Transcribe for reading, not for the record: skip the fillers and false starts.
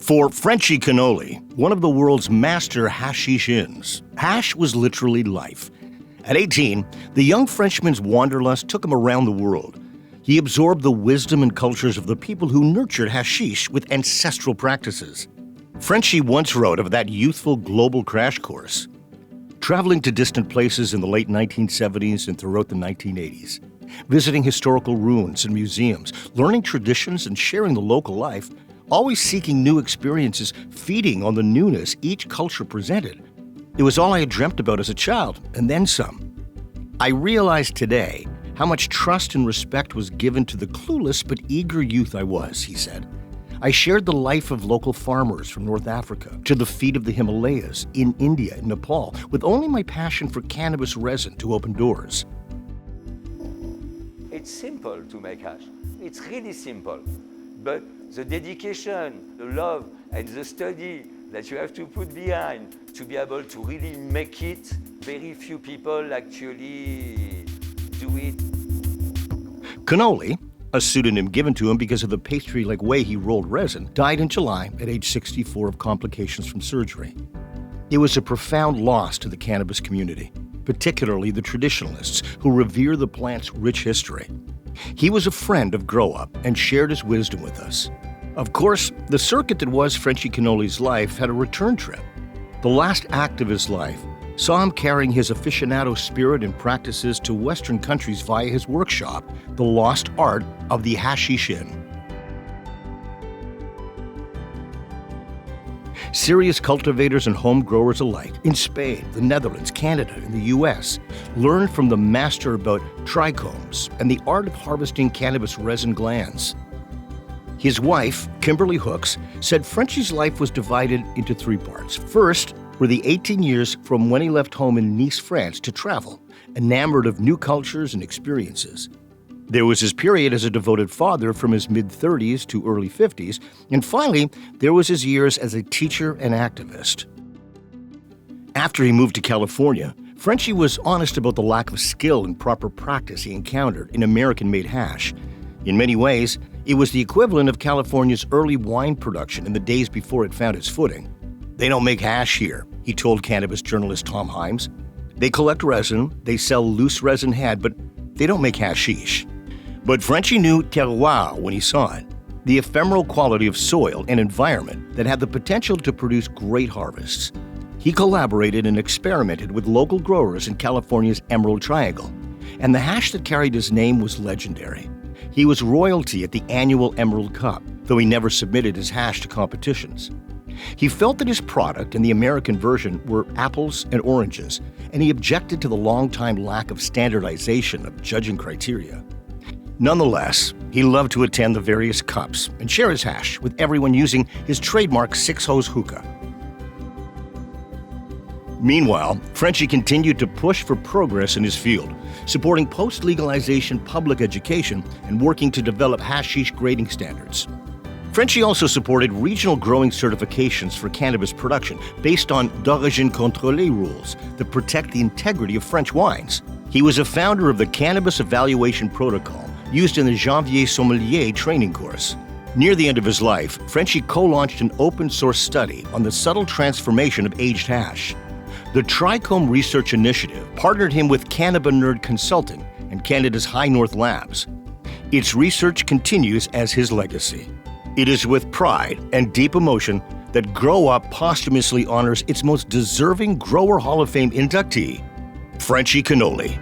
For Frenchy Cannoli, one of the world's master Hashishins, hash was literally life. At 18, the young Frenchman's wanderlust took him around the world. He absorbed the wisdom and cultures of the people who nurtured hashish with ancestral practices. Frenchy once wrote of that youthful global crash course, traveling to distant places in the late 1970s and throughout the 1980s, visiting historical ruins and museums, learning traditions and sharing the local life, always seeking new experiences, feeding on the newness each culture presented. It was all I had dreamt about as a child, and then some. I realize today how much trust and respect was given to the clueless but eager youth I was, he said. I shared the life of local farmers from North Africa to the feet of the Himalayas, in India and Nepal, with only my passion for cannabis resin to open doors. It's simple to make hash. It's really simple. But the dedication, the love, and the study that you have to put behind to be able to really make it, very few people actually do it. Cannoli, a pseudonym given to him because of the pastry-like way he rolled resin, died in July at age 64 of complications from surgery. It was a profound loss to the cannabis community, particularly the traditionalists who revere the plant's rich history. He was a friend of Grow Up and shared his wisdom with us. Of course, the circuit that was Frenchy Cannoli's life had a return trip. The last act of his life saw him carrying his aficionado spirit and practices to Western countries via his workshop, The Lost Art of the Hashishin. Serious cultivators and home growers alike in Spain, the Netherlands, Canada, and the U.S. learned from the master about trichomes and the art of harvesting cannabis resin glands. His wife, Kimberly Hooks, said Frenchy's life was divided into three parts. First were the 18 years from when he left home in Nice, France, to travel, enamored of new cultures and experiences. There was his period as a devoted father from his mid-30s to early 50s, and finally, there was his years as a teacher and activist. After he moved to California, Frenchy was honest about the lack of skill and proper practice he encountered in American-made hash. In many ways, it was the equivalent of California's early wine production in the days before it found its footing. "They don't make hash here," he told cannabis journalist Tom Himes. "They collect resin, they sell loose resin head, but they don't make hashish." But Frenchy knew terroir when he saw it, the ephemeral quality of soil and environment that had the potential to produce great harvests. He collaborated and experimented with local growers in California's Emerald Triangle, and the hash that carried his name was legendary. He was royalty at the annual Emerald Cup, though he never submitted his hash to competitions. He felt that his product and the American version were apples and oranges, and he objected to the long-time lack of standardization of judging criteria. Nonetheless, he loved to attend the various cups and share his hash with everyone using his trademark six-hose hookah. Meanwhile, Frenchy continued to push for progress in his field, supporting post-legalization public education and working to develop hashish grading standards. Frenchy also supported regional growing certifications for cannabis production based on d'origine contrôlée rules that protect the integrity of French wines. He was a founder of the Cannabis Evaluation Protocol, used in the Janvier Sommelier training course. Near the end of his life, Frenchy co-launched an open-source study on the subtle transformation of aged hash. The Trichome Research Initiative partnered him with Cannabinerd Consulting and Canada's High North Labs. Its research continues as his legacy. It is with pride and deep emotion that Grow Up posthumously honors its most deserving Grower Hall of Fame inductee, Frenchy Cannoli.